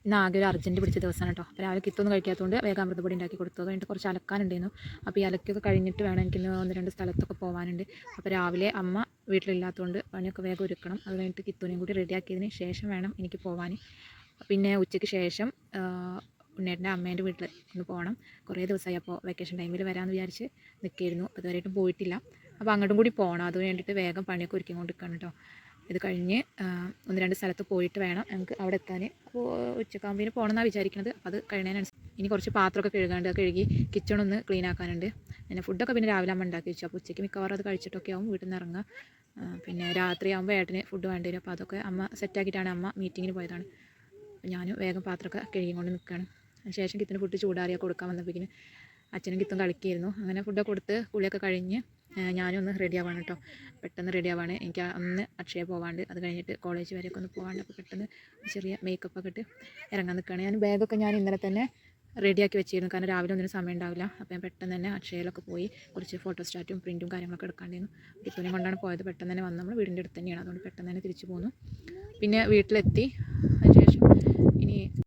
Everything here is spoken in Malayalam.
ഇന്ന് ആകെ ഒരു അർജൻറ്റ് പിടിച്ച ദിവസമാണ് കേട്ടോ. അപ്പോൾ രാവിലെ കിത്തൊന്നും കഴിക്കാത്തതുകൊണ്ട് വേഗം അമൃതപ്പൊടി ഉണ്ടാക്കി കൊടുത്തു. അത് കഴിഞ്ഞിട്ട് കുറച്ച് അലക്കാനുണ്ടായിരുന്നു. അപ്പോൾ ഈ അലക്കൊക്കെ കഴിഞ്ഞിട്ട് വേണം എനിക്കിന്ന് 1-2 സ്ഥലത്തൊക്കെ പോകാനുണ്ട്. അപ്പോൾ രാവിലെ അമ്മ വീട്ടിലില്ലാത്തതുകൊണ്ട് പണിയൊക്കെ വേഗം ഒരുക്കണം. അത് കഴിഞ്ഞിട്ട് കിത്തുനെയും കൂടി റെഡിയാക്കിയതിന് ശേഷം വേണം എനിക്ക് പോകാൻ. പിന്നെ ഉച്ചയ്ക്ക് ശേഷം ഉണ്ണേട്ടൻ്റെ അമ്മേൻ്റെ വീട്ടിൽ ഒന്ന് പോകണം. കുറേ ദിവസമായി, അപ്പോൾ വെക്കേഷൻ ടൈമിൽ വരാമെന്ന് വിചാരിച്ച് നിൽക്കുകയായിരുന്നു. അതുവരെയായിട്ടും പോയിട്ടില്ല. അപ്പോൾ അങ്ങോട്ടും കൂടി പോകണം. അത് വേണ്ടിയിട്ട് വേഗം പണിയൊക്കെ ഒരുക്കി കൊണ്ടിരിക്കണം കേട്ടോ. ഇത് കഴിഞ്ഞ് 1-2 സ്ഥലത്ത് പോയിട്ട് വേണം ഞങ്ങൾക്ക് അവിടെ എത്താൻ. അപ്പോൾ ഉച്ചക്കാകുമ്പോൾ പോകണമെന്നാണ് വിചാരിക്കുന്നത്. അപ്പോൾ അത് കഴിഞ്ഞതിനനുസരിച്ച് ഇനി കുറച്ച് പാത്രമൊക്കെ കഴുകാണ്ട്, അത് കഴുകി കിച്ചണൊന്ന് ക്ലീൻ ആക്കാനുണ്ട്. പിന്നെ ഫുഡൊക്കെ പിന്നെ രാവിലെ അമ്മ ഉണ്ടാക്കി വെച്ചു. അപ്പോൾ ഉച്ചയ്ക്ക് മിക്കവാറും അത് കഴിച്ചിട്ടൊക്കെ ആവും വീട്ടിൽ നിന്ന് ഇറങ്ങുക. പിന്നെ രാത്രി ആകുമ്പോൾ ഏട്ടന് ഫുഡ് വേണ്ടി വരും. അപ്പോൾ അതൊക്കെ അമ്മ സെറ്റാക്കിയിട്ടാണ് അമ്മ മീറ്റിങ്ങിന് പോയതാണ്. അപ്പോൾ ഞാൻ വേഗം പാത്രമൊക്കെ കഴുകിക്കൊണ്ട് നിൽക്കുകയാണ്. അതിനുശേഷം കിത്തിന് ഫുഡ് ചൂടാറിയാൽ കൊടുക്കാൻ വന്നപ്പോഴേക്കും അച്ഛനും കിത്തും കളിക്കുകയായിരുന്നു. അങ്ങനെ ഫുഡൊക്കെ കൊടുത്ത് കുളിയൊക്കെ കഴിഞ്ഞ് ഞാനും ഒന്ന് റെഡി ആവാണ് കേട്ടോ. പെട്ടെന്ന് റെഡി ആവാണ്. എനിക്ക് ഒന്ന് അക്ഷയ പോകാണ്ട്, അത് കഴിഞ്ഞിട്ട് കോളേജ് വരെയൊക്കെ ഒന്ന് പോകാണ്ട്. അപ്പോൾ പെട്ടെന്ന് ചെറിയ മേക്കപ്പൊക്കെ ഇട്ട് ഇറങ്ങാൻ നിൽക്കുകയാണ്. ഞാൻ ബാഗൊക്കെ ഞാൻ ഇന്നലെ തന്നെ റെഡിയാക്കി വെച്ചിരുന്നു, കാരണം രാവിലെ ഒന്നിനും സമയം ഉണ്ടാവില്ല. അപ്പോൾ ഞാൻ പെട്ടെന്ന് തന്നെ അക്ഷയയിലൊക്കെ പോയി കുറച്ച് ഫോട്ടോസ്റ്റാറ്റും പ്രിൻറ്റും കാര്യങ്ങളൊക്കെ എടുക്കാണ്ടിരുന്നു. കിത്തുനെ കൊണ്ടാണ് പോയത്. പെട്ടെന്ന് തന്നെ വന്ന് നമ്മൾ വീടിൻ്റെ അടുത്ത് തന്നെയാണ്, അതുകൊണ്ട് പെട്ടെന്ന് തന്നെ തിരിച്ചു പോന്നു. പിന്നെ വീട്ടിലെത്തി. അതിനുശേഷം ഇനി